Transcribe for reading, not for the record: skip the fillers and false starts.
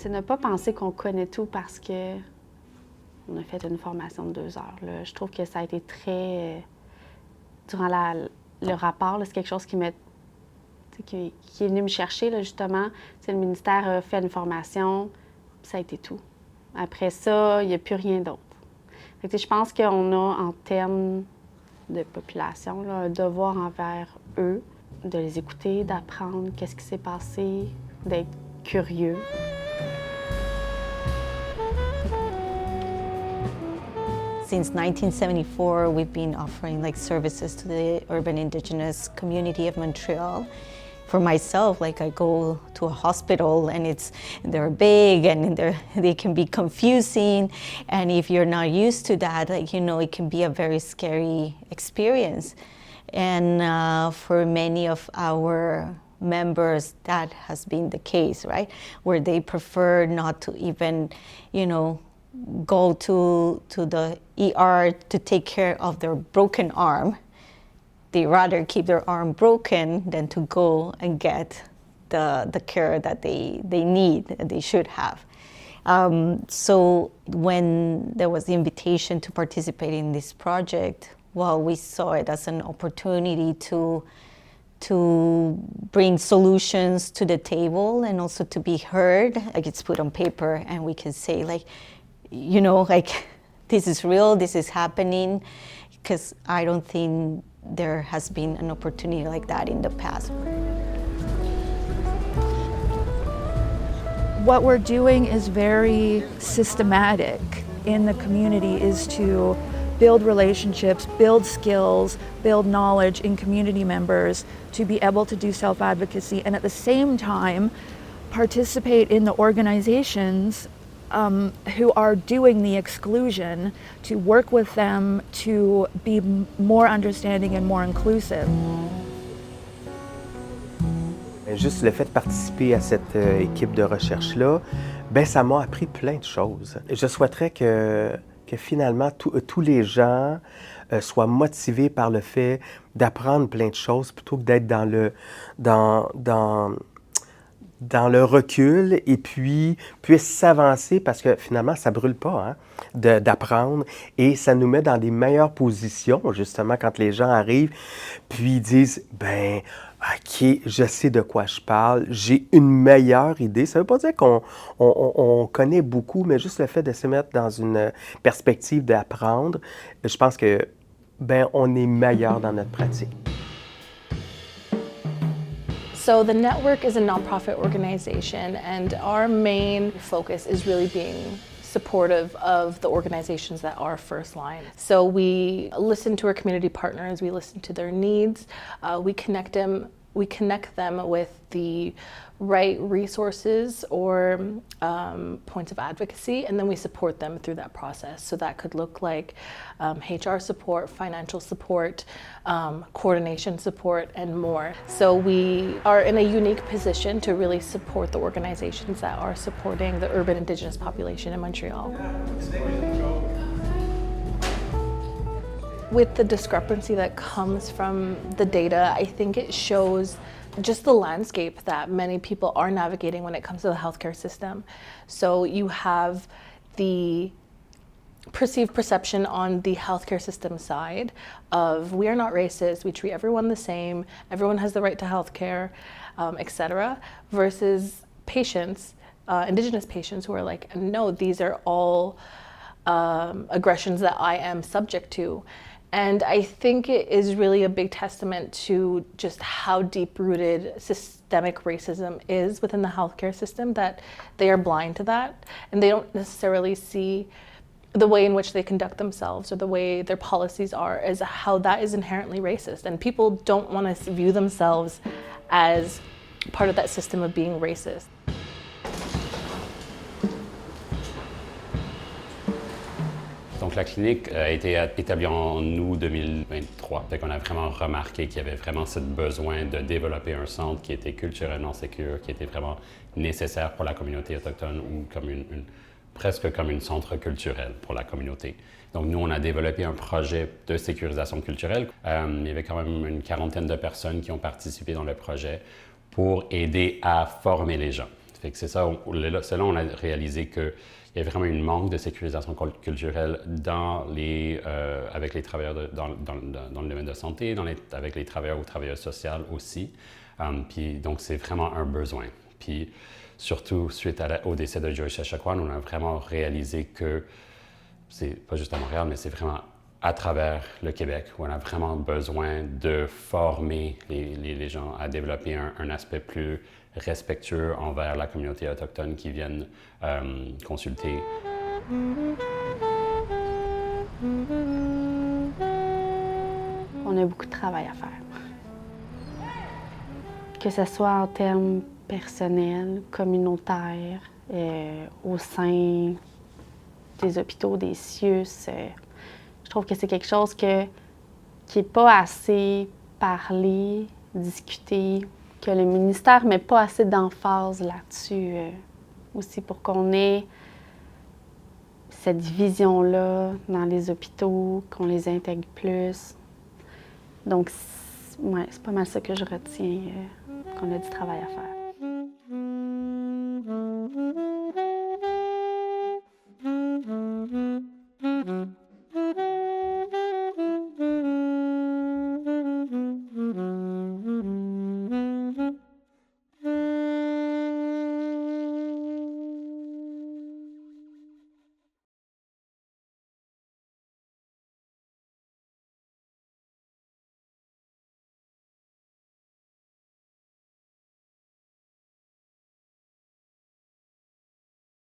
C'est ne pas penser qu'on connaît tout parce que on a fait une formation de 2 heures. Là. Je trouve que ça a été très... durant le rapport, là, c'est quelque chose qui est venu me chercher, là, justement. Le ministère a fait une formation, ça a été tout. Après ça, il n'y a plus rien d'autre. Je pense qu'on a, en termes de population, là, un devoir envers eux, de les écouter, d'apprendre qu'est-ce qui s'est passé, d'être curieux. Since 1974, we've been offering services to the urban Indigenous community of Montreal. For myself, I go to a hospital and they're big and they can be confusing. And if you're not used to that, it can be a very scary experience. And for many of our members, that has been the case, right? Where they prefer not to even, go to the ER to take care of their broken arm. They rather keep their arm broken than to go and get the care that they need, that they should have. So when there was the invitation to participate in this project, we saw it as an opportunity to bring solutions to the table and also to be heard. It's put on paper and we can say this is real, this is happening, because I don't think there has been an opportunity like that in the past. What we're doing is very systematic in the community, is to build relationships, build skills, build knowledge in community members to be able to do self-advocacy, and at the same time participate in the organizations who are doing the exclusion, to work with them to be more understanding and more inclusive. Juste le fait de participer à cette équipe de recherche-là, ça m'a appris plein de choses. Je souhaiterais que finalement tous les gens soient motivés par le fait d'apprendre plein de choses plutôt que d'être dans le recul et puis puissent s'avancer parce que finalement, ça brûle pas d'apprendre et ça nous met dans des meilleures positions, justement, quand les gens arrivent puis ils disent « OK, je sais de quoi je parle, j'ai une meilleure idée. » Ça ne veut pas dire qu'on connaît beaucoup, mais juste le fait de se mettre dans une perspective d'apprendre, je pense que on est meilleur dans notre pratique. So the network is a nonprofit organization, and our main focus is really being supportive of the organizations that are first line. So we listen to our community partners, we listen to their needs, we connect them with the right resources or points of advocacy, and then we support them through that process. So that could look like HR support, financial support, coordination support, and more. So we are in a unique position to really support the organizations that are supporting the urban Indigenous population in Montreal. With the discrepancy that comes from the data, I think it shows just the landscape that many people are navigating when it comes to the healthcare system. So you have the perceived perception on the healthcare system side of we are not racist, we treat everyone the same, everyone has the right to healthcare, etc., versus patients, Indigenous patients who are like, no, these are all aggressions that I am subject to. And I think it is really a big testament to just how deep-rooted systemic racism is within the healthcare system, that they are blind to that, and they don't necessarily see the way in which they conduct themselves or the way their policies are as how that is inherently racist. And people don't want to view themselves as part of that system of being racist. Donc la clinique a été établie en août 2023. Fait qu'on a vraiment remarqué qu'il y avait vraiment ce besoin de développer un centre qui était culturellement sécure, qui était vraiment nécessaire pour la communauté autochtone ou comme presque comme un centre culturel pour la communauté. Donc nous, on a développé un projet de sécurisation culturelle. Il y avait quand même une quarantaine de personnes qui ont participé dans le projet pour aider à former les gens. Fait que c'est ça, c'est là on a réalisé qu'il y avait vraiment un manque de sécurisation culturelle avec les travailleurs dans le domaine de santé, avec les travailleurs ou travailleuses sociales aussi. Puis donc c'est vraiment un besoin. Puis surtout suite au décès de Joyce Echaquan, on a vraiment réalisé que c'est pas juste à Montréal, mais c'est vraiment à travers le Québec où on a vraiment besoin de former les gens à développer un aspect plus respectueux envers la communauté autochtone qui viennent consulter. On a beaucoup de travail à faire. Que ce soit en termes personnels, communautaires, au sein des hôpitaux, des CIUS. Je trouve que c'est quelque chose qui n'est pas assez parlé, discuté, que le ministère ne met pas assez d'emphase là-dessus aussi pour qu'on ait cette vision-là dans les hôpitaux, qu'on les intègre plus. Donc, ouais, c'est pas mal ça que je retiens, qu'on a du travail à faire.